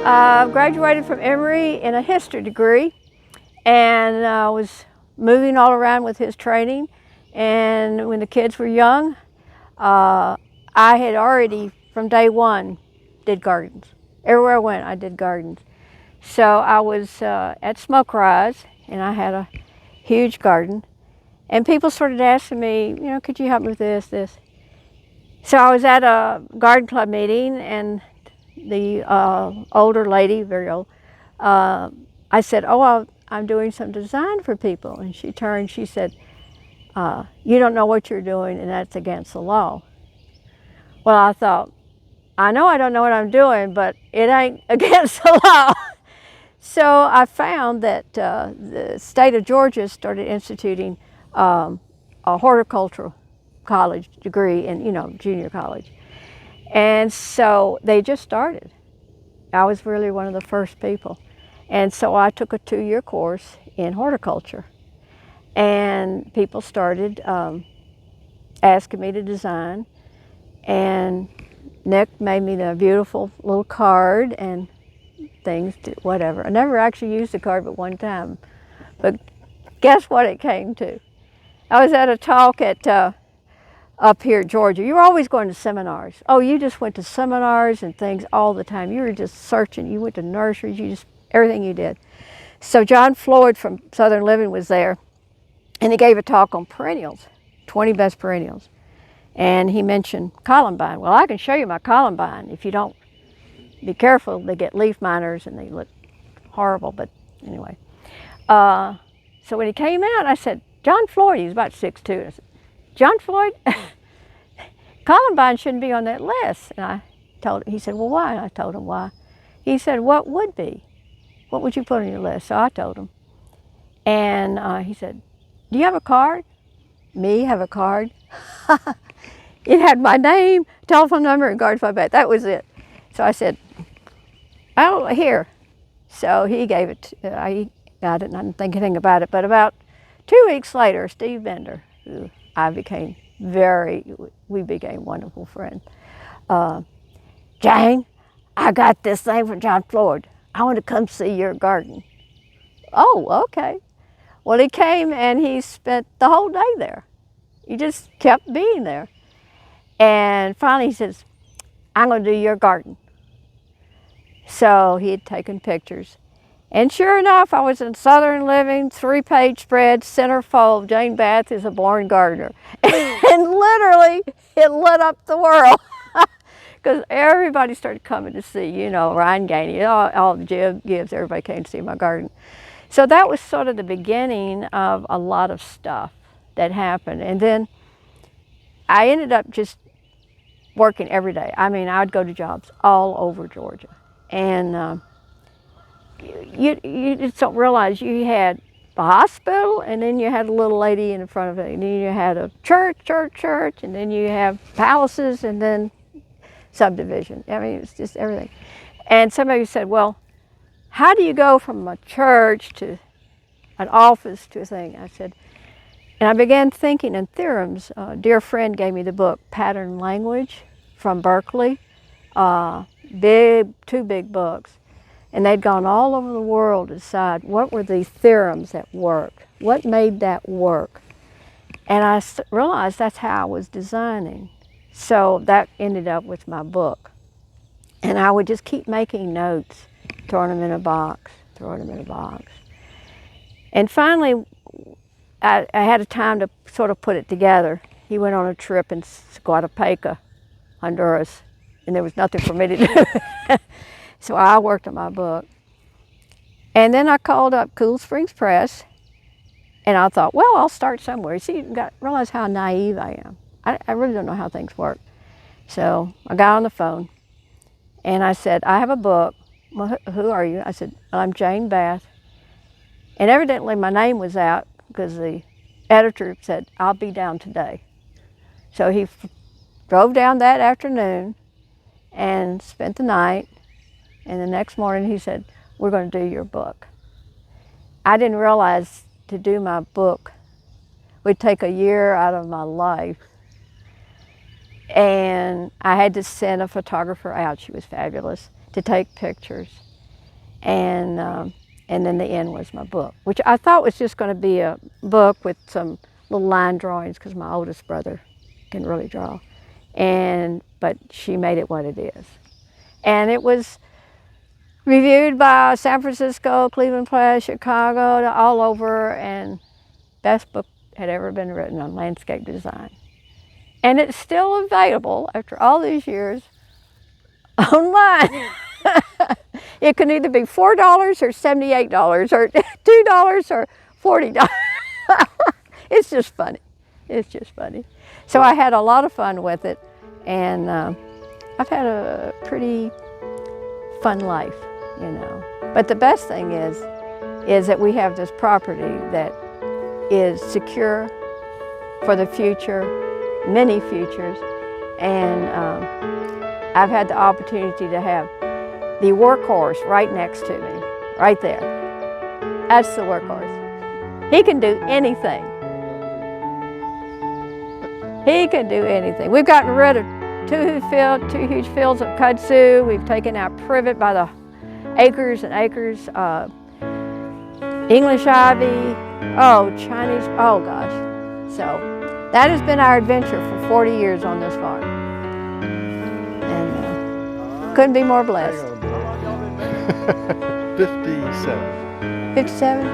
I graduated from Emory in a history degree, and I was moving all around with his training. And when the kids were young, I had already, from day one, did gardens. Everywhere I went, I did gardens. So I was at Smoke Rise, and I had a huge garden. And people started asking me, you know, could you help me with this? So I was at a garden club meeting, and the older lady, very old, I said, oh, I'm doing some design for people. And she turned, she said, you don't know what you're doing, and that's against the law. Well, I thought, I know I don't know what I'm doing, but it ain't against the law. So I found that the state of Georgia started instituting a horticultural college degree in, junior college. And so they just started. I was really one of the first people. And so I took a 2-year course in horticulture. And people started asking me to design. And Nick made me the beautiful little card and things, whatever. I never actually used the card but one time. But guess what it came to? I was at a talk at up here at Georgia. You were always going to seminars. Oh, you just went to seminars and things all the time. You were just searching. You went to nurseries. You just, everything you did. So John Floyd from Southern Living was there, and he gave a talk on perennials, 20 best perennials. And he mentioned columbine. Well, I can show you my columbine. If you don't be careful, they get leaf miners and they look horrible, but anyway. So when he came out, I said, John Floyd, he was about 6'2". I said, John Floyd, columbine shouldn't be on that list. And I told him, he said, well, why? And I told him why. He said, what would be? What would you put on your list? So I told him. And he said, do you have a card? Me have a card? It had my name, telephone number, and garden club badge. That was it. So I said, oh, here. So he gave it, I didn't think anything about it, but about 2 weeks later, Steve Bender, who we became wonderful friends. Jane, I got this thing from John Floyd. I want to come see your garden. Oh, okay. Well, he came and he spent the whole day there. He just kept being there. And finally he says, I'm going to do your garden. So he had taken pictures. And sure enough, I was in Southern Living, 3-page spread, centerfold, Jane Bath is a born gardener. And literally, it lit up the world. Because everybody started coming to see, Ryan Gainey, all the Gibbs, everybody came to see my garden. So that was sort of the beginning of a lot of stuff that happened. And then I ended up just working every day. I mean, I'd go to jobs all over Georgia. And you just don't realize you had the hospital, and then you had a little lady in front of it, and then you had a church, and then you have palaces, and then subdivision. I mean, it's just everything. And somebody said, well, how do you go from a church to an office to a thing? I said, and I began thinking in theorems. A dear friend gave me the book, Pattern Language from Berkeley. 2 big books. And they'd gone all over the world to decide what were the theorems that worked, what made that work. And I realized that's how I was designing. So that ended up with my book. And I would just keep making notes, throwing them in a box. And finally, I had a time to sort of put it together. He went on a trip in Squatapeca, Honduras, and there was nothing for me to do. So I worked on my book. And then I called up Cool Springs Press, and I thought, well, I'll start somewhere. See, you realize how naive I am. I really don't know how things work. So I got on the phone, and I said, I have a book. Well, who are you? I said, I'm Jane Bath. And evidently my name was out because the editor said, I'll be down today. So he drove down that afternoon and spent the night. And the next morning he said, we're going to do your book. I didn't realize to do my book would take a year out of my life. And I had to send a photographer out, she was fabulous, to take pictures. and then the end was my book, which I thought was just going to be a book with some little line drawings because my oldest brother can really draw. But she made it what it is. And it was reviewed by San Francisco, Cleveland Press, Chicago, all over, and best book had ever been written on landscape design. And it's still available after all these years online. It can either be $4 or $78 or $2 or $40. It's just funny. It's just funny. So I had a lot of fun with it, and I've had a pretty fun life, you know. But the best thing is that we have this property that is secure for the future, many futures, and I've had the opportunity to have the workhorse right next to me, right there. That's the workhorse. He can do anything. He can do anything. We've gotten rid of two huge fields of kudzu. We've taken out privet by the acres and acres. English ivy, Chinese, oh gosh. So that has been our adventure for 40 years on this farm. And couldn't be more blessed. 57. 57?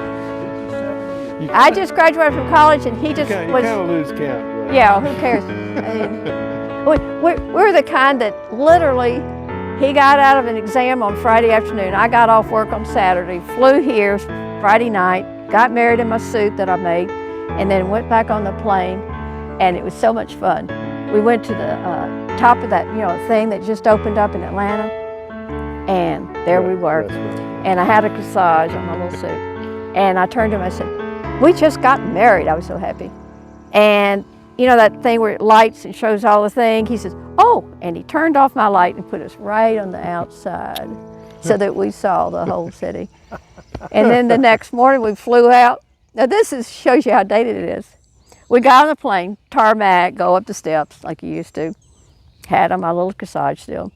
I just graduated from college and he just You kind of lose count. Right? Yeah, who cares? I mean, we're the kind that literally, he got out of an exam on Friday afternoon. I got off work on Saturday, flew here Friday night, got married in my suit that I made, and then went back on the plane, and it was so much fun. We went to the top of that, thing that just opened up in Atlanta, and there we were. And I had a corsage on my little suit. And I turned to him, I said, we just got married. I was so happy. And you know that thing where it lights and shows all the things? He says, oh, and he turned off my light and put us right on the outside so that we saw the whole city. And then the next morning we flew out. Now this shows you how dated it is. We got on the plane, tarmac, go up the steps like you used to. Had on my little corsage still.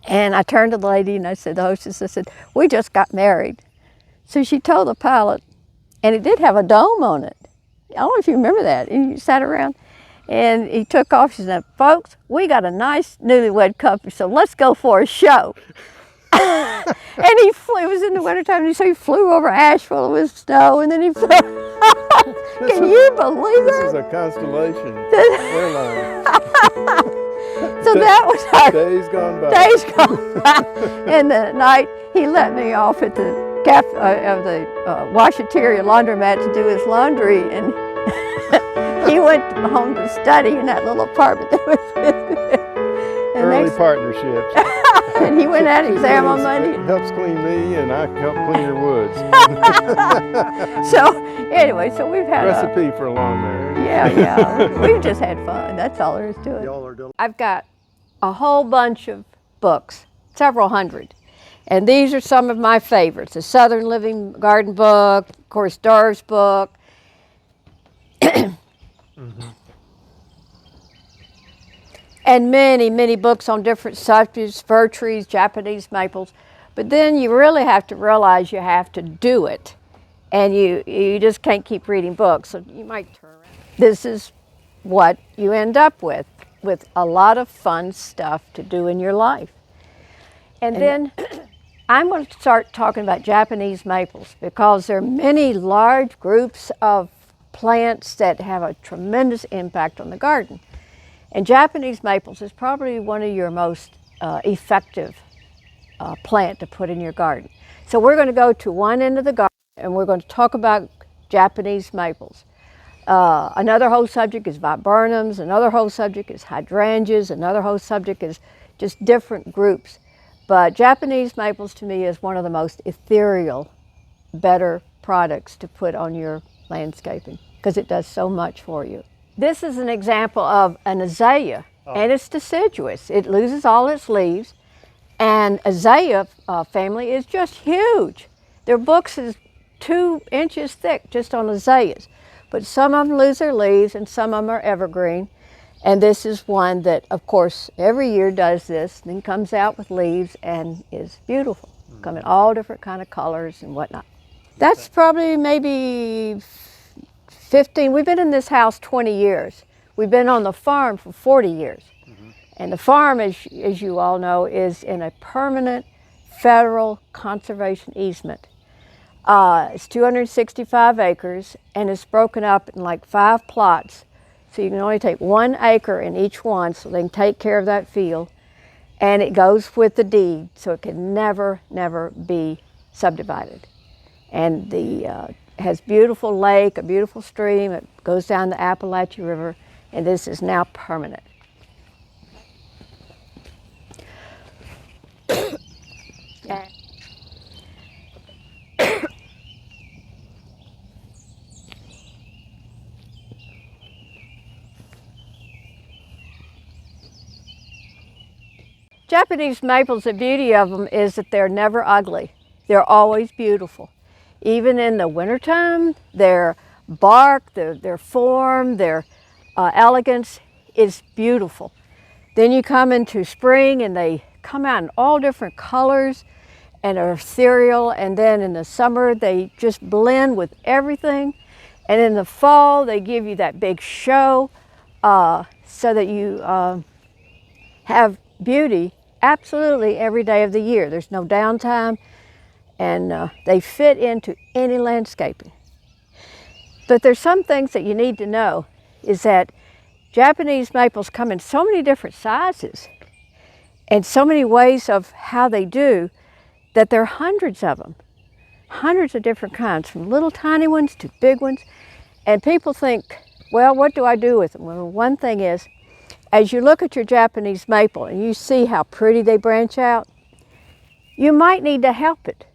And I turned to the lady and I said, the hostess, I said, we just got married. So she told the pilot, and it did have a dome on it. I don't know if you remember that. And you sat around and he took off. She said, folks, we got a nice newlywed couple, so let's go for a show. And he flew, it was in the wintertime, and so he flew over Asheville with snow, and then he flew. Can you believe This it? is a Constellation airline. So that was our days gone by. Days gone by. And the night he let me off at the washateria laundromat to do his laundry, and he went home to study in that little apartment that was Early partnerships. And he went out exam on Monday. Helps clean me, and I help clean her woods. So anyway, so we've had Recipe for a long marriage. Yeah. We've just had fun. That's all there is to it. Y'all are doing. I've got a whole bunch of books, several hundred. And these are some of my favorites. The Southern Living Garden book, of course, Darv's book. And many, many books on different subjects, fir trees, Japanese maples. But then you really have to realize you have to do it. And you just can't keep reading books. So you might turn around. This is what you end up with a lot of fun stuff to do in your life. And then I'm going to start talking about Japanese maples because there are many large groups of plants that have a tremendous impact on the garden. And Japanese maples is probably one of your most effective plant to put in your garden. So we're going to go to one end of the garden and we're going to talk about Japanese maples. Another whole subject is viburnums, another whole subject is hydrangeas, another whole subject is just different groups. But Japanese maples to me is one of the most ethereal, better products to put on your landscaping because it does so much for you. This is an example of an azalea, and it's deciduous. It loses all its leaves, and azalea family is just huge. Their books is 2 inches thick just on azaleas, but some of them lose their leaves and some of them are evergreen. And this is one that, of course, every year does this, then comes out with leaves and is beautiful. come in all different kind of colors and whatnot. That's probably maybe 15. We've been in this house 20 years. We've been on the farm for 40 years. And the farm, as you all know, is in a permanent federal conservation easement. It's 265 acres, and it's broken up in like 5 plots. So you can only take 1 acre in each one, so they can take care of that field. And it goes with the deed, so it can never, never be subdivided. And the has beautiful lake, a beautiful stream. It goes down the Appalachian River, and this is now permanent. Japanese maples, the beauty of them is that they're never ugly. They're always beautiful. Even in the wintertime, their bark, their form, their elegance is beautiful. Then you come into spring and they come out in all different colors and are ethereal, and then in the summer they just blend with everything. And in the fall they give you that big show so that you have beauty absolutely every day of the year. There's no downtime, and they fit into any landscaping. But there's some things that you need to know is that Japanese maples come in so many different sizes and so many ways of how they do that there are hundreds of them, hundreds of different kinds, from little tiny ones to big ones. And people think, well, what do I do with them? Well, one thing is, as you look at your Japanese maple and you see how pretty they branch out, you might need to help it.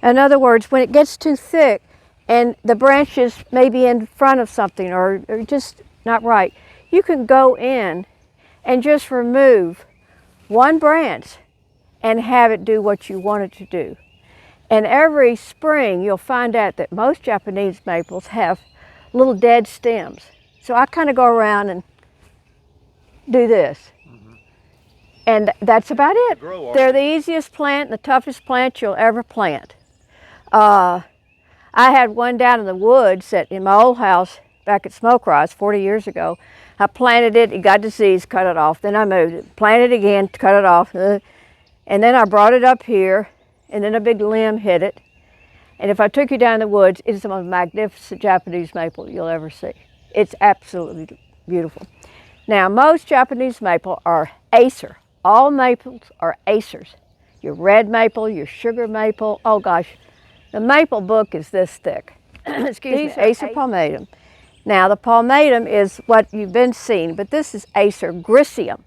In other words, when it gets too thick and the branches may be in front of something or just not right, you can go in and just remove one branch and have it do what you want it to do. And every spring you'll find out that most Japanese maples have little dead stems. So I kind of go around and do this. And that's about it. They're the easiest plant and the toughest plant you'll ever plant. I had one down in the woods that in my old house back at Smoke Rise 40 years ago. I planted it, it got diseased, cut it off. Then I moved it, planted it again, cut it off. And then I brought it up here, and then a big limb hit it. And if I took you down the woods, it's the most magnificent Japanese maple you'll ever see. It's absolutely beautiful. Now, most Japanese maple are acer. All maples are acers. Your red maple, your sugar maple, oh gosh, the maple book is this thick. Excuse me, Acer palmatum. Now, the palmatum is what you've been seeing, but this is Acer griseum.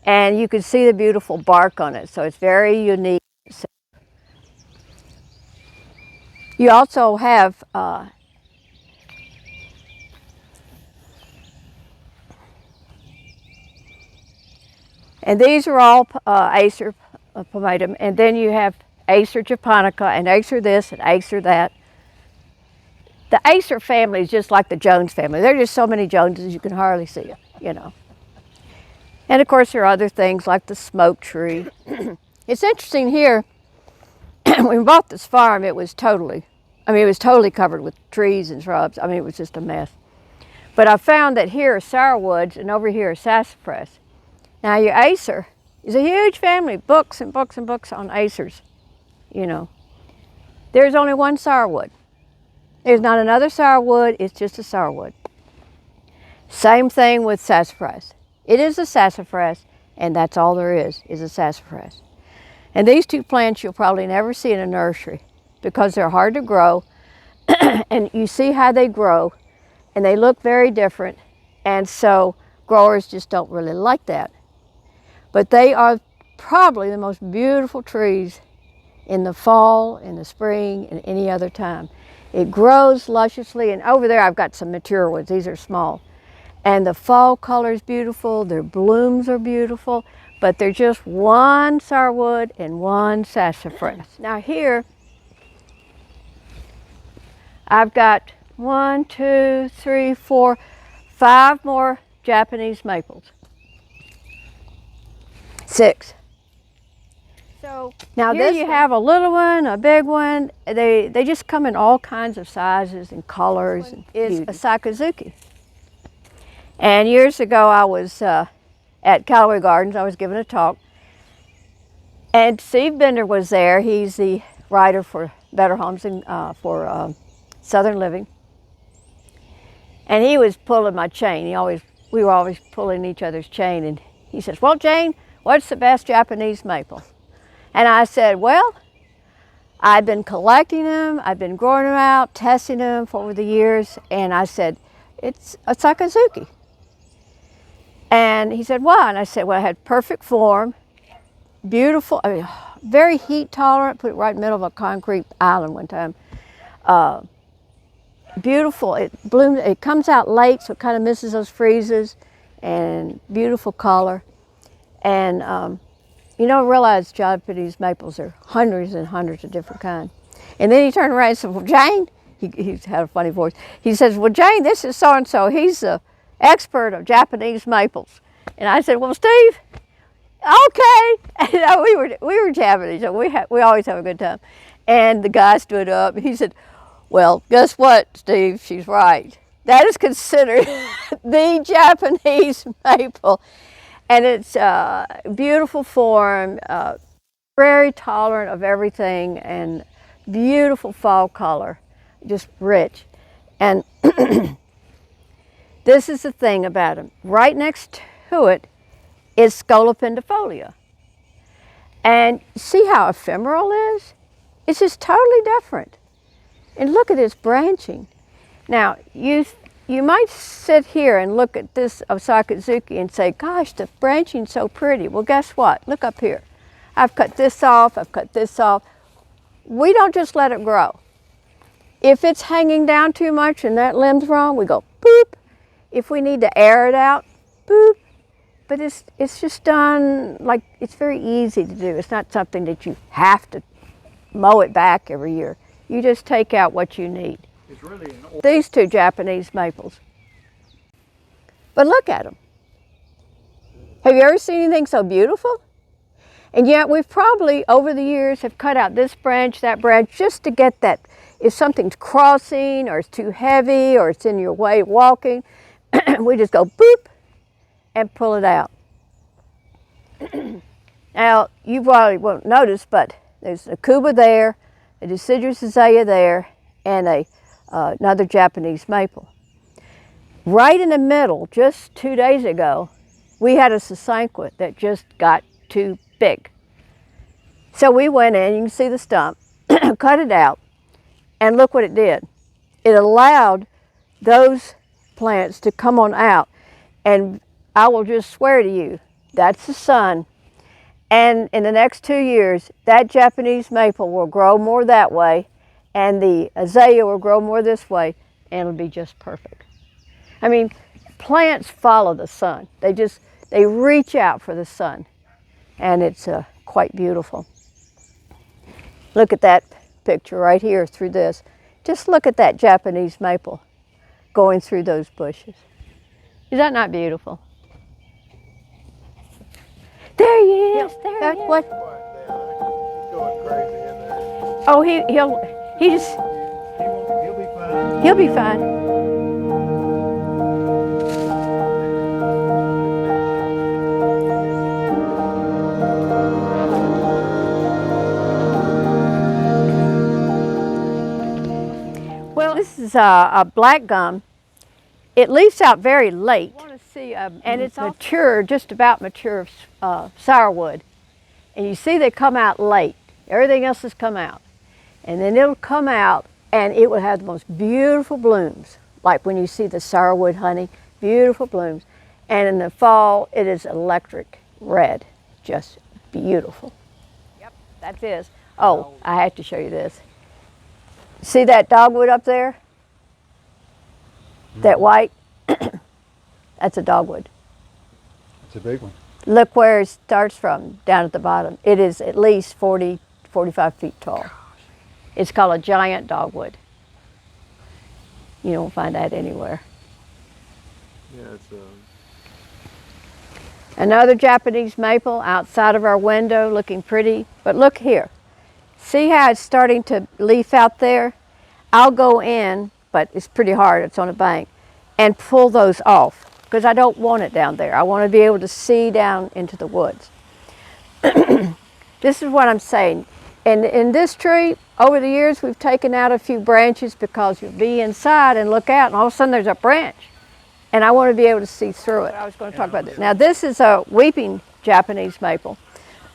And you can see the beautiful bark on it, so it's very unique. You also have and these are all Acer palmatum, and then you have Acer japonica and Acer this and Acer that. The Acer family is just like the Jones family. There are just so many Joneses you can hardly see them, you know. And of course there are other things like the smoke tree. It's interesting here, when we bought this farm, it was totally covered with trees and shrubs. I mean, it was just a mess. But I found that here are sourwoods and over here are sassafras. Now your Acer is a huge family, books and books and books on Acers, you know. There's only one sourwood. There's not another sourwood, it's just a sourwood. Same thing with sassafras. It is a sassafras, and that's all there is a sassafras. And these two plants you'll probably never see in a nursery because they're hard to grow, and you see how they grow, and they look very different, and so growers just don't really like that. But they are probably the most beautiful trees in the fall, in the spring, and any other time. It grows lusciously, and over there I've got some mature ones. These are small. And the fall color is beautiful, their blooms are beautiful, but they're just one sourwood and one sassafras. Now here, I've got 1, 2, 3, 4, 5 more Japanese maples. 6. So now here you have a little one, a big one. They just come in all kinds of sizes and colors. It's a Sakazuki. And years ago I was at Callaway Gardens. I was giving a talk. And Steve Bender was there. He's the writer for Better Homes and for Southern Living. And he was pulling my chain. We were always pulling each other's chain. And he says, "Well, Jane, what's the best Japanese maple?" And I said, "Well, I've been collecting them. I've been growing them out, testing them for over the years." And I said, "It's a Sakazuki." And he said, "Why?" And I said, "Well, it had perfect form, beautiful, I mean, very heat tolerant." Put it right in the middle of a concrete island one time. Beautiful. It blooms. It comes out late, so it kind of misses those freezes, and beautiful color. And you don't realize Japanese maples are hundreds and hundreds of different kinds. And then he turned around and said, "Well, Jane," he had a funny voice. He says, "Well, Jane, this is so and so. He's the expert of Japanese maples." And I said, "Well, Steve, okay." And we were Japanese, so we always have a good time. And the guy stood up and he said, "Well, guess what, Steve? She's right. That is considered the Japanese maple." And it's beautiful form, very tolerant of everything, and beautiful fall color, just rich. And this is the thing about them. Right next to it is Scolopindifolia. And see how ephemeral it is? It's just totally different. And look at its branching. Now, you might sit here and look at this Sakazuki and say, "Gosh, the branching's so pretty." Well, guess what? Look up here. I've cut this off, I've cut this off. We don't just let it grow. If it's hanging down too much and that limb's wrong, we go boop. If we need to air it out, boop. But it's just done, like, it's very easy to do. It's not something that you have to mow it back every year. You just take out what you need. It's really These two Japanese maples. But look at them. Have you ever seen anything so beautiful? And yet we've probably, over the years, have cut out this branch, that branch, just to get that. If something's crossing, or it's too heavy, or it's in your way walking, we just go boop and pull it out. Now, you probably won't notice, but there's a Cuba there, a deciduous azalea there, and another Japanese maple. Right in the middle, just 2 days ago, we had a sasanquet that just got too big. So we went in, you can see the stump, cut it out, and look what it did. It allowed those plants to come on out, and I will just swear to you, that's the sun. And in the next 2 years, that Japanese maple will grow more that way, and the azalea will grow more this way, and it'll be just perfect. I mean, plants follow the sun. They reach out for the sun, and it's quite beautiful. Look at that picture right here through this. Just look at that Japanese maple going through those bushes. Is that not beautiful? There he is. There he is. What? going crazy in there. Oh, he'll be fine. Well, this is a black gum. It leaves out very late. You want to see, and it's mature, just about mature sourwood. And you see they come out late. Everything else has come out. And then it'll come out and it will have the most beautiful blooms. Like when you see the sourwood honey, beautiful blooms. And in the fall, it is electric red, just beautiful. Yep, that's it. Oh, I have to show you this. See that dogwood up there? That white? That's a dogwood. It's a big one. Look where it starts from, down at the bottom. It is at least 40, 45 feet tall. It's called a giant dogwood. You don't find that anywhere. Yeah, it's Another Japanese maple outside of our window, looking pretty. But look here. See how it's starting to leaf out there? I'll go in, but it's pretty hard, it's on a bank, and pull those off because I don't want it down there. I want to be able to see down into the woods. This is what I'm saying. And in this tree, over the years, we've taken out a few branches because you'll be inside and look out, and all of a sudden there's a branch. And I want to be able to see through it. I was going to talk about this. Now, this is a weeping Japanese maple.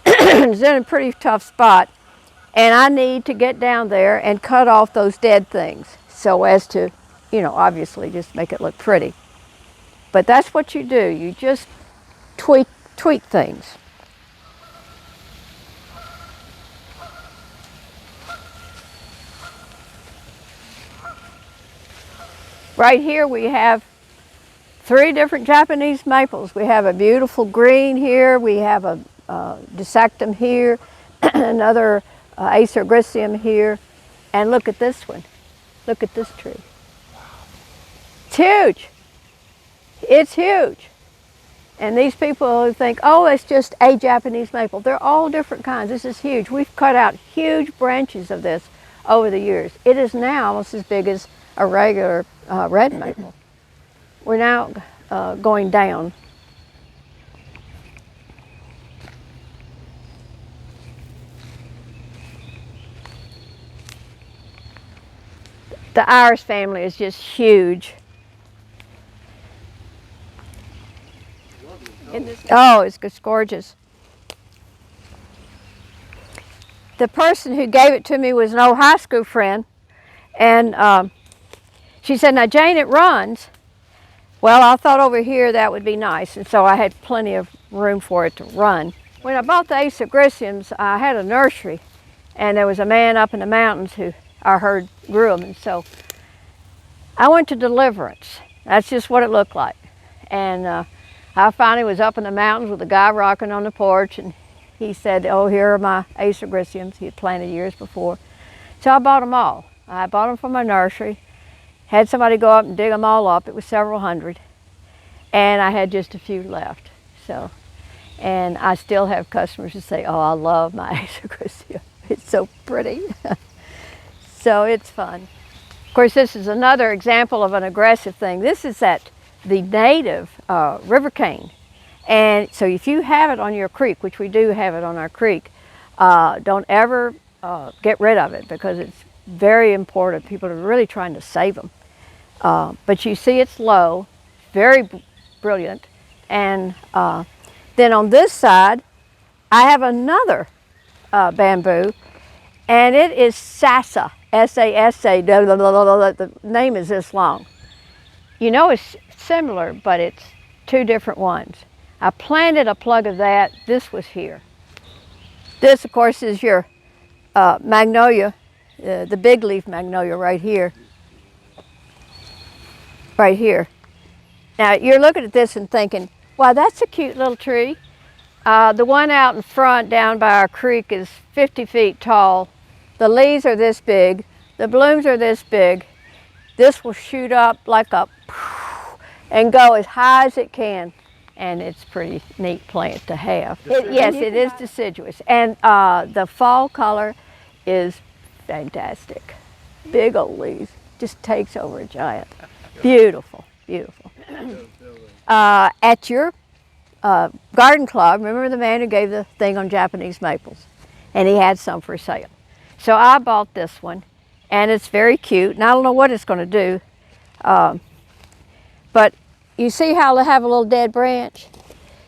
It's in a pretty tough spot. And I need to get down there and cut off those dead things so as to, you know, obviously just make it look pretty. But that's what you do. You just tweak things. Right here we have 3 different Japanese maples. We have a beautiful green here. We have a dissectum here, another Acer griseum here, and look at this one. Look at this tree. It's huge. It's huge. And these people who think, oh, it's just a Japanese maple. They're all different kinds. This is huge. We've cut out huge branches of this over the years. It is now almost as big as a regular red maple. We're now going down. The iris family is just huge. Oh, it's gorgeous. The person who gave it to me was an old high school friend, and she said, now Jane, it runs. Well, I thought over here that would be nice, and so I had plenty of room for it to run. When I bought the Acer griseums, I had a nursery, and there was a man up in the mountains who I heard grew them, and so I went to Deliverance. That's just what it looked like. And I finally was up in the mountains with a guy rocking on the porch, and he said, oh, here are my Acer griseums he had planted years before. So I bought them all. I bought them from my nursery, had somebody go up and dig them all up. It was several hundred, and I had just a few left. So, and I still have customers who say, oh, I love my Acer griseum. It's so pretty. So it's fun. Of course, this is another example of an aggressive thing. This is the native river cane. And so if you have it on your creek, which we do have it on our creek, don't ever get rid of it because it's very important. People are really trying to save them. But you see it's low, very brilliant. And then on this side, I have another bamboo, and it is Sasa, S-A-S-A, the name is this long. You know it's similar, but it's 2 different ones. I planted a plug of that. This was here. This, of course, is your magnolia, the big leaf magnolia right here. Right here. Now, you're looking at this and thinking, wow, that's a cute little tree. The one out in front down by our creek is 50 feet tall. The leaves are this big. The blooms are this big. This will shoot up like a and go as high as it can. And it's a pretty neat plant to have. Yes, it is deciduous. And the fall color is fantastic. Big old leaves. Just takes over a giant. Beautiful, beautiful. At your garden club, remember the man who gave the thing on Japanese maples? And he had some for sale. So I bought this one, and it's very cute. And I don't know what it's going to do, but you see how they have a little dead branch?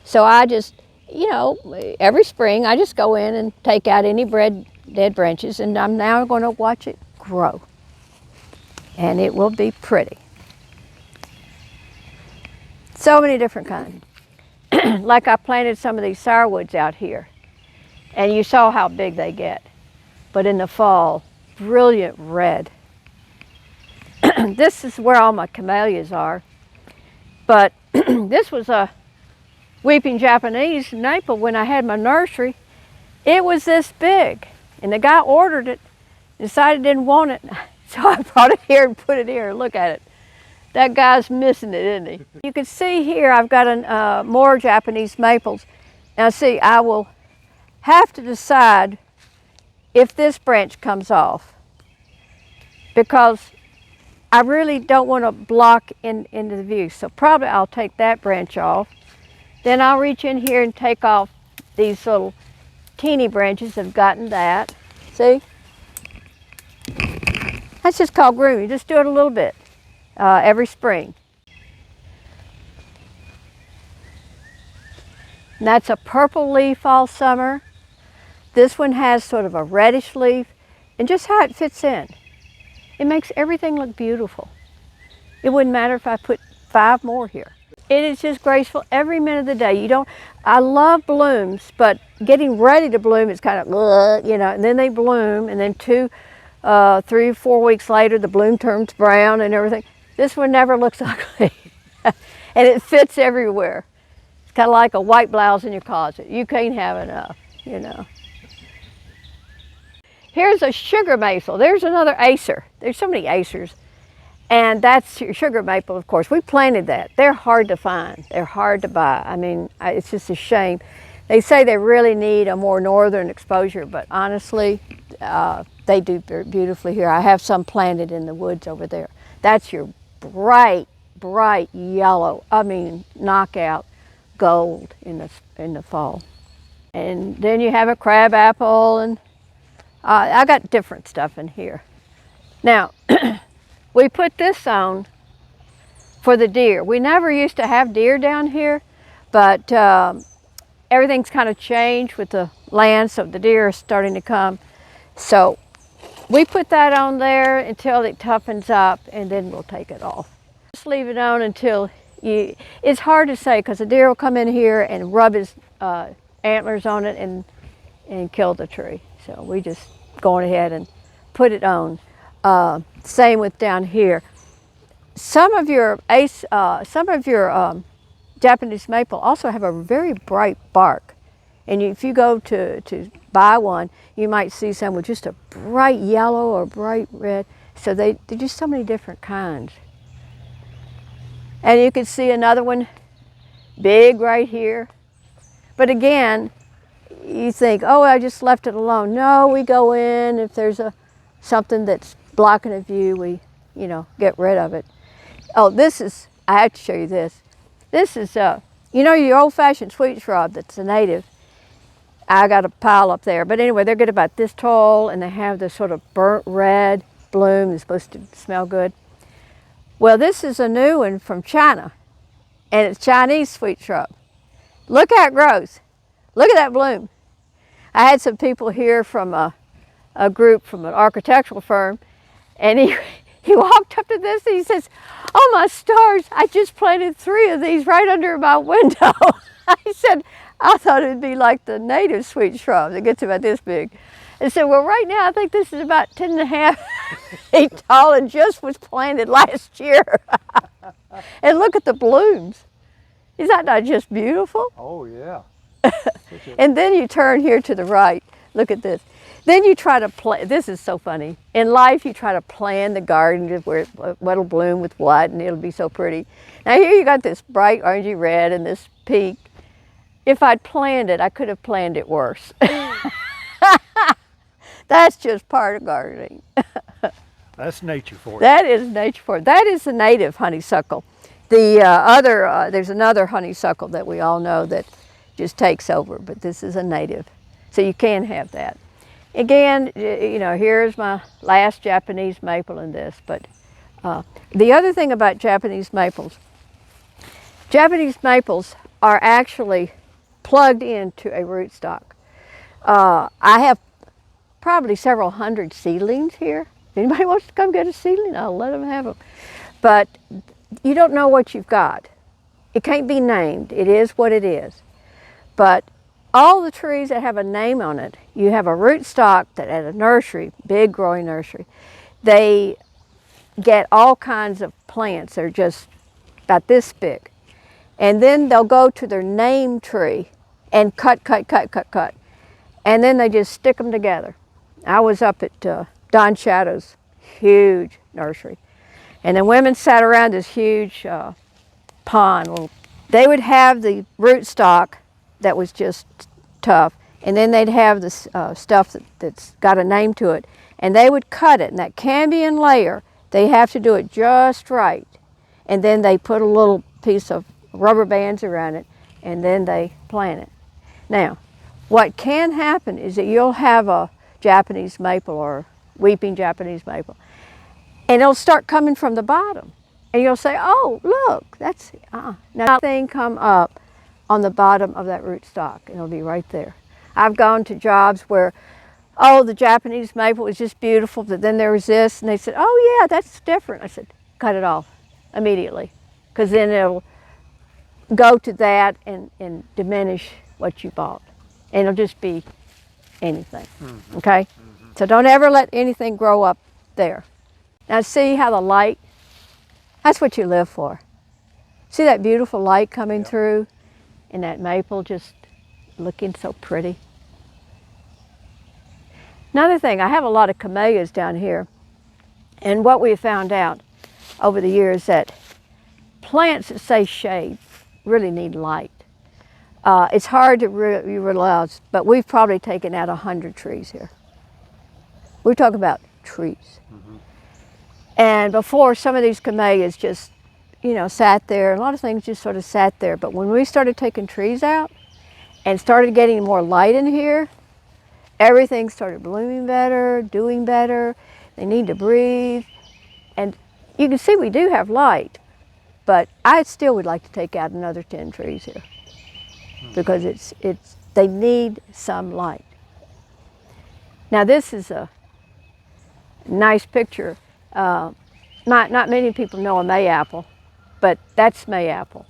So I just, you know, every spring I just go in and take out any dead branches, and I'm now going to watch it grow. And it will be pretty. So many different kinds. Like I planted some of these sourwoods out here, and you saw how big they get. But in the fall, brilliant red. This is where all my camellias are. But this was a weeping Japanese maple when I had my nursery. It was this big, and the guy ordered it, decided he didn't want it, so I brought it here and put it here. Look at it. That guy's missing it, isn't he? You can see here I've got more Japanese maples. Now see, I will have to decide if this branch comes off, because I really don't want to block into the view. So probably I'll take that branch off. Then I'll reach in here and take off these little teeny branches that have gotten that. See? That's just called grooming. Just do it a little bit every spring. And that's a purple leaf all summer. This one has sort of a reddish leaf, and just how it fits in. It makes everything look beautiful. It wouldn't matter if I put 5 more here. It is just graceful every minute of the day. I love blooms, but getting ready to bloom is kind of, you know, and then they bloom, and then 2, 3, 4 weeks later, the bloom turns brown and everything. This one never looks ugly, and it fits everywhere. It's kind of like a white blouse in your closet. You can't have enough, you know. Here's a sugar maple. There's another acer. There's so many acers. And that's your sugar maple, of course. We planted that. They're hard to find. They're hard to buy. I mean, it's just a shame. They say they really need a more northern exposure, but honestly, they do beautifully here. I have some planted in the woods over there. That's your bright, bright yellow, I mean, knockout gold in the fall. And then you have a crab apple, and I got different stuff in here. Now, we put this on for the deer. We never used to have deer down here, but everything's kind of changed with the land, so the deer are starting to come. So we put that on there until it toughens up, and then we'll take it off. Just leave it on until it's hard to say, because the deer will come in here and rub his antlers on it and kill the tree. So we just go ahead and put it on. Same with down here. Some of your Japanese maple also have a very bright bark, and if you go to buy one, you might see some with just a bright yellow or bright red. So they're just so many different kinds. And you can see another one, big right here. But again, you think, oh, I just left it alone. No, we go in, if there's something that's blocking a view, we, get rid of it. Oh, I have to show you this. This is, your old-fashioned sweet shrub that's a native. I got a pile up there. But anyway, they're good about this tall, and they have this sort of burnt red bloom. It's supposed to smell good. Well, this is a new one from China, and it's Chinese sweet shrub. Look how it grows. Look at that bloom. I had some people here from a group from an architectural firm, and he walked up to this and he says, oh my stars, I just planted 3 of these right under my window. I said, I thought it would be like the native sweet shrub that gets about this big. And said, well, right now I think this is about 10.5 feet tall and just was planted last year. And look at the blooms. Is that not just beautiful? Oh, yeah. And then you turn here to the right. Look at this. Then you try to plan. This is so funny. In life, you try to plan the garden where what'll bloom with what, and it'll be so pretty. Now here you got this bright orangey red and this pink. If I'd planned it, I could have planned it worse. That's just part of gardening. That's nature for you. That is nature for you. That is the native honeysuckle. There's another honeysuckle that we all know that just takes over, but this is a native. So you can have that. Again, here's my last Japanese maple in this, but the other thing about Japanese maples are actually plugged into a rootstock. I have probably several hundred seedlings here. If anybody wants to come get a seedling, I'll let them have them. But you don't know what you've got. It can't be named. It is what it is. But all the trees that have a name on it, you have a rootstock that at a nursery, big growing nursery, they get all kinds of plants. They're just about this big. And then they'll go to their name tree and cut. And then they just stick them together. I was up at Don Shadow's huge nursery. And the women sat around this huge pond. They would have the rootstock that was just tough, and then they'd have the stuff that's got a name to it, and they would cut it. And that cambium layer, they have to do it just right. And then they put a little piece of rubber bands around it, and then they plant it. Now, what can happen is that you'll have a Japanese maple or weeping Japanese maple, and it'll start coming from the bottom. And you'll say, oh, look, that's, now that thing come up on the bottom of that rootstock, and it'll be right there. I've gone to jobs where, oh, the Japanese maple was just beautiful, but then there was this, and they said, oh yeah, that's different. I said, cut it off immediately, because then it'll go to that and diminish what you bought. And it'll just be anything, okay? So don't ever let anything grow up there. Now see how the light, that's what you live for. See that beautiful light coming through, and that maple just looking so pretty. Another thing, I have a lot of camellias down here, and what we have found out over the years that plants that say shade really need light. It's hard to realize, but we've probably taken out 100 trees here. We're talking about trees. And before, some of these camellias just, you know, sat there. A lot of things just sort of sat there. But when we started taking trees out and started getting more light in here, everything started blooming better, doing better. They need to breathe. And you can see we do have light, but I still would like to take out another 10 trees here because they need some light. Now this is a nice picture. Not many people know a mayapple, but that's mayapple,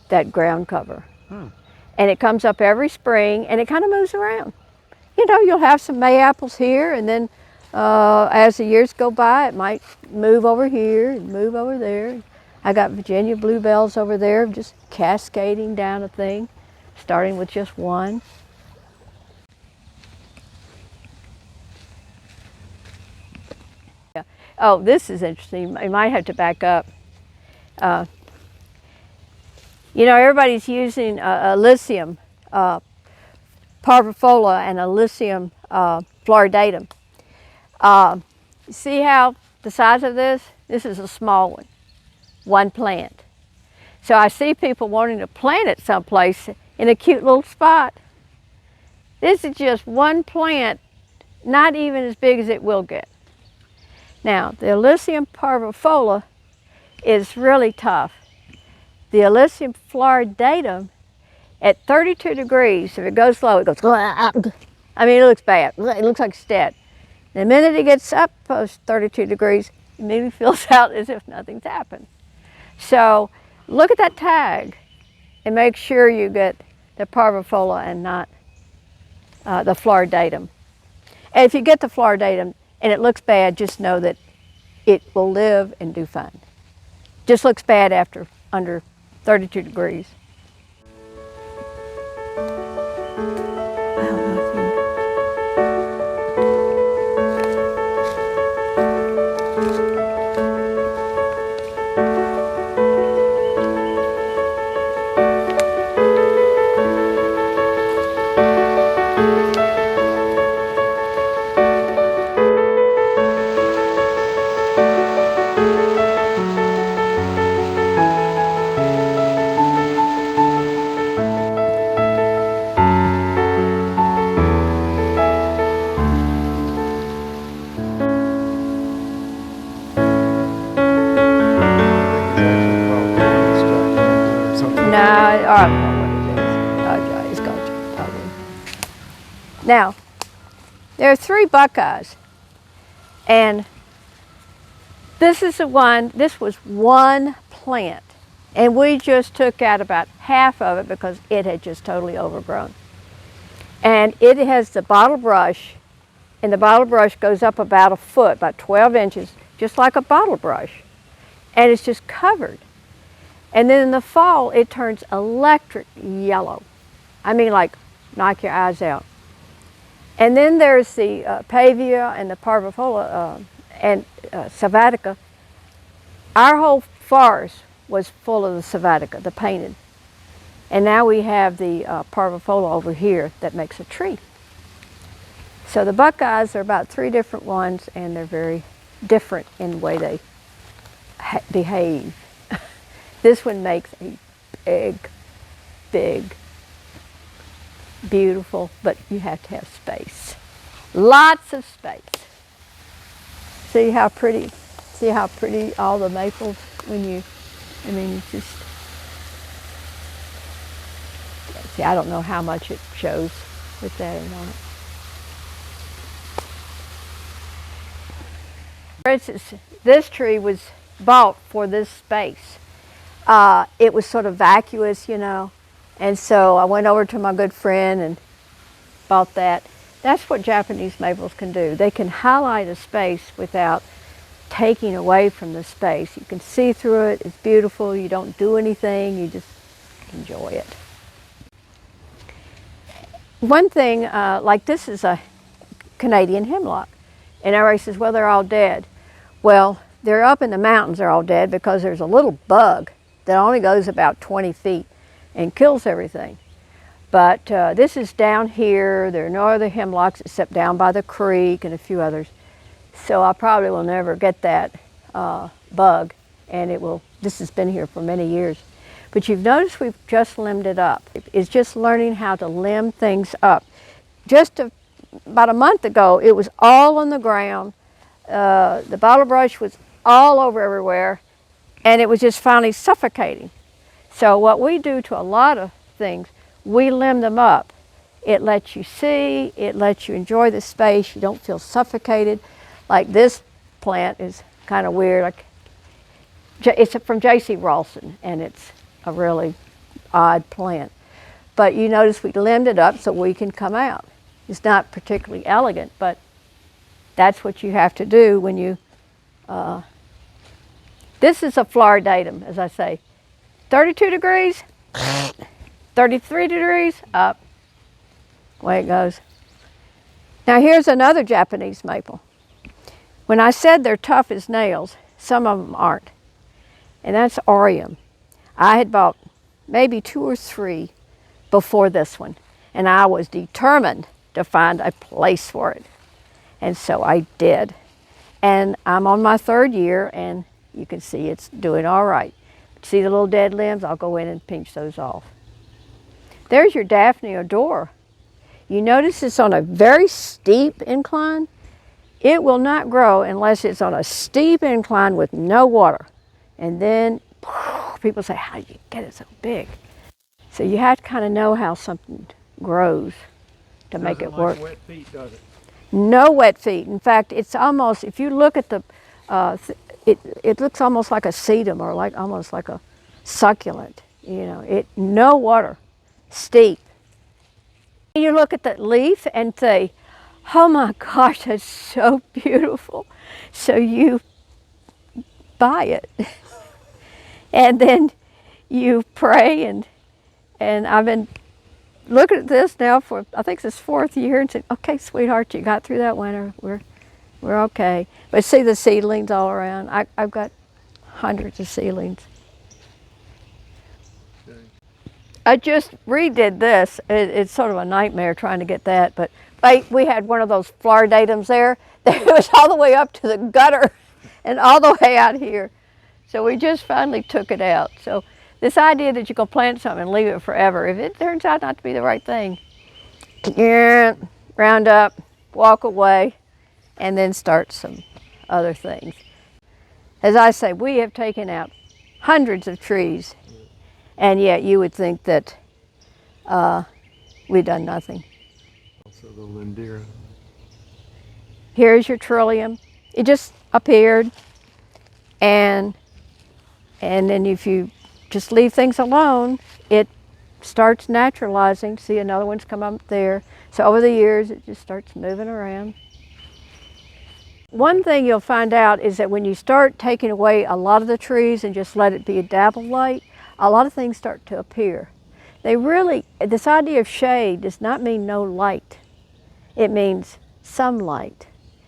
that ground cover. And it comes up every spring, and it kind of moves around. You know, you'll have some mayapples here, and then as the years go by, it might move over here and move over there. I got Virginia bluebells over there, just cascading down a thing, starting with just one. Oh, this is interesting. You might have to back up. You know, everybody's using Alyssium parvifolia and Alyssium floridatum. See how the size of this? This is a small one plant. So I see people wanting to plant it someplace in a cute little spot. This is just one plant, not even as big as it will get. Now, the Alyssium parvifolia is really tough. The Alyssium floridatum, at 32 degrees, if it goes low, it goes, I mean, it looks bad. It looks like it's dead. The minute it gets up post 32 degrees, it immediately feels out as if nothing's happened. So look at that tag and make sure you get the parvifolia and not the floridatum. And if you get the floridatum and it looks bad, just know that it will live and do fine. Just looks bad after under 32 degrees. Now, there are 3 buckeyes, and this is the one, this was one plant, and we just took out about half of it because it had just totally overgrown. And it has the bottle brush, and the bottle brush goes up about a foot, about 12 inches, just like a bottle brush, and it's just covered. And then in the fall, it turns electric yellow. I mean, like, knock your eyes out. And then there's the pavia and the parvifolia and sylvatica. our whole forest was full of the sylvatica, the painted. And now we have the parvifolia over here that makes a tree. So the buckeyes are about 3 different ones, and they're very different in the way they behave. This one makes a big, beautiful, but you have to have space. Lots of space. See how pretty all the maples when you, I mean, it's just, see, I don't know how much it shows with that or not. For instance, this tree was bought for this space. It was sort of vacuous, you know, and so I went over to my good friend and bought that. That's what Japanese maples can do. They can highlight a space without taking away from the space. You can see through it, it's beautiful, you don't do anything, you just enjoy it. One thing, like this is a Canadian hemlock, and everybody says, well, they're all dead. Well, they're up in the mountains, they're all dead because there's a little bug that only goes about 20 feet and kills everything. But this is down here. There are no other hemlocks except down by the creek and a few others. So I probably will never get that bug, and this has been here for many years. But you've noticed we've just limbed it up. It's just learning how to limb things up. About a month ago, it was all on the ground. The bottle brush was all over everywhere, and it was just finally suffocating. So what we do to a lot of things, we limb them up. It lets you see, it lets you enjoy the space, you don't feel suffocated. Like this plant is kind of weird. Like, it's from J.C. Rawson, and it's a really odd plant. But you notice we limbed it up so we can come out. It's not particularly elegant, but that's what you have to do when you, this is a floridatum, as I say. 32 degrees, 33 degrees, up, away it goes. Now here's another Japanese maple. When I said they're tough as nails, some of them aren't. And that's Orium. I had bought maybe 2 or 3 before this one, and I was determined to find a place for it. And so I did. And I'm on my 3rd year, and you can see it's doing all right. See the little dead limbs? I'll go in and pinch those off. There's your Daphne odor. You notice it's on a very steep incline. It will not grow unless it's on a steep incline with no water. And then people say, how do you get it so big? So you have to kind of know how something grows to make it work. Wet feet, does it? No wet feet. In fact, it's almost, if you look at the, it looks almost like a sedum or almost like a succulent. You know, no water, steep. You look at that leaf and say, oh my gosh, that's so beautiful. So you buy it. And then you pray, and I've been looking at this now for, I think it's 4th year, and said, okay, sweetheart, you got through that winter. We're okay. But see the seedlings all around. I've got hundreds of seedlings. Okay. I just redid this. It's sort of a nightmare trying to get that, but we had one of those floridatums there. It was all the way up to the gutter and all the way out here. So we just finally took it out. So this idea that you can plant something and leave it forever, if it turns out not to be the right thing, round up, walk away, and then start some other things. As I say, we have taken out hundreds of trees, and yet you would think that we've done nothing. Also the lindera. Here's your trillium. It just appeared, and then if you just leave things alone, it starts naturalizing. See, another one's come up there. So over the years, it just starts moving around. One thing you'll find out is that when you start taking away a lot of the trees and just let it be a dab of light, a lot of things start to appear. This idea of shade does not mean no light. It means some light,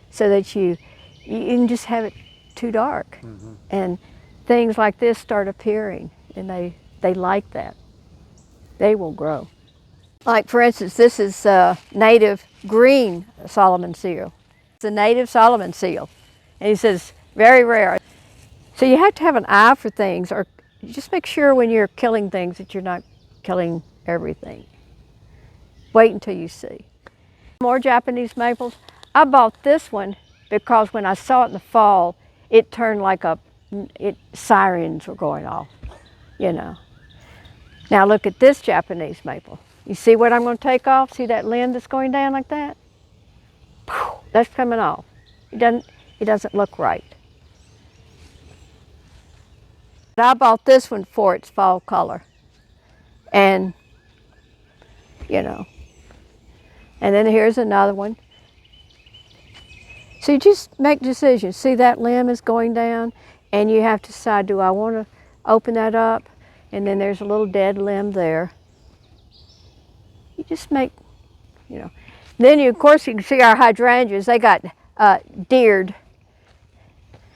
so that you can just have it too dark. Mm-hmm. And things like this start appearing, and they like that. They will grow. Like for instance, this is native green Solomon seal. It's a native Solomon seal. And he says, very rare. So you have to have an eye for things, or just make sure when you're killing things that you're not killing everything. Wait until you see. More Japanese maples. I bought this one because when I saw it in the fall, it turned like sirens were going off, you know. Now look at this Japanese maple. You see what I'm going to take off? See that limb that's going down like that? That's coming off. It doesn't look right. I bought this one for its fall color. And, you know, and then here's another one. So you just make decisions. See that limb is going down, and you have to decide, do I want to open that up? And then there's a little dead limb there. You just make, you know. Then of course you can see our hydrangeas. They got deered.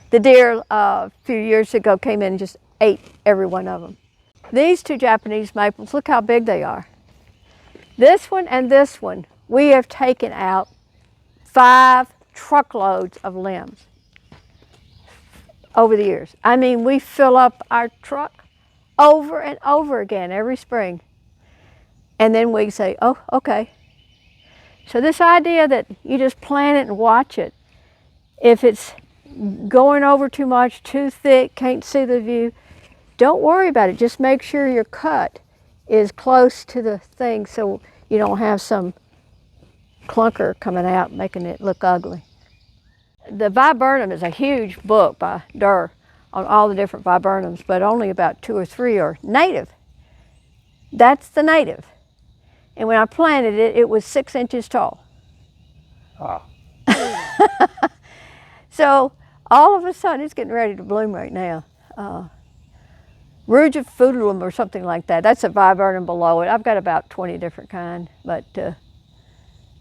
The deer a few years ago came in and just ate every one of them. These two Japanese maples, look how big they are. This one and this one, we have taken out 5 truckloads of limbs over the years. I mean, we fill up our truck over and over again every spring. And then we say, oh, okay. So this idea that you just plant it and watch it, if it's going over too much, too thick, can't see the view, don't worry about it. Just make sure your cut is close to the thing so you don't have some clunker coming out making it look ugly. The viburnum is a huge book by Durr on all the different viburnums, but only about 2 or 3 are native. That's the native. And when I planted it, it was 6 inches tall. Ah. So all of a sudden, it's getting ready to bloom right now. Rugifudulum or something like that. That's a viburnum below it. I've got about 20 different kinds, but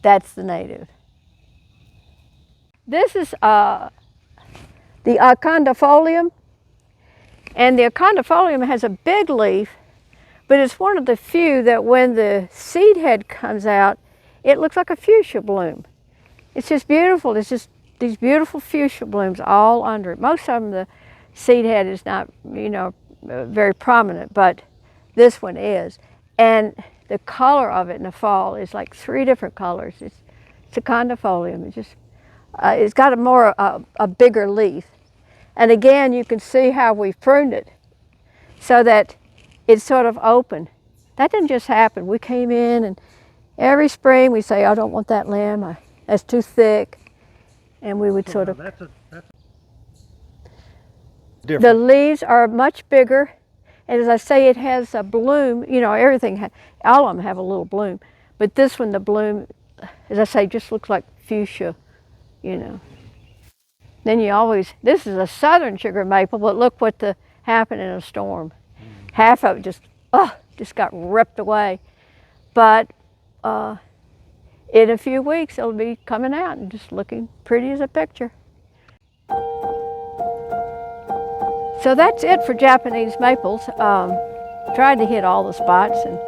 that's the native. This is the acondifolium, and the acondifolium has a big leaf, but it's one of the few that when the seed head comes out, it looks like a fuchsia bloom. It's just beautiful. It's just these beautiful fuchsia blooms all under it. Most of them, the seed head is not, you know, very prominent, but this one is. And the color of it in the fall is like 3 different colors. It's a acondifolium. It just, it's got a bigger leaf. And again, you can see how we pruned it so that it's sort of open. That didn't just happen. We came in and every spring we say, I don't want that limb, that's too thick. And we would sort of... That's The leaves are much bigger. And as I say, it has a bloom, you know, everything, all of them have a little bloom. But this one, the bloom, as I say, just looks like fuchsia, you know. Then you always, this is a southern sugar maple, but look what happened in a storm. Half of it just got ripped away. But in a few weeks, it'll be coming out and just looking pretty as a picture. So that's it for Japanese maples. Tried to hit all the spots, and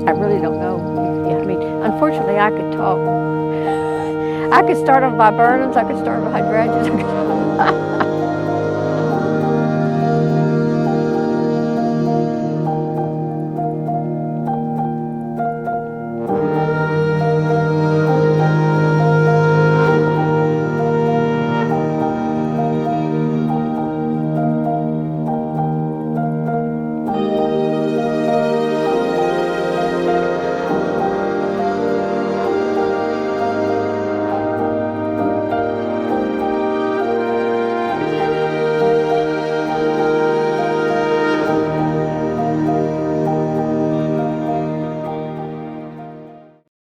I really don't know. Yeah, I mean, unfortunately, I could talk. I could start on viburnums, I could start on hydrangeas.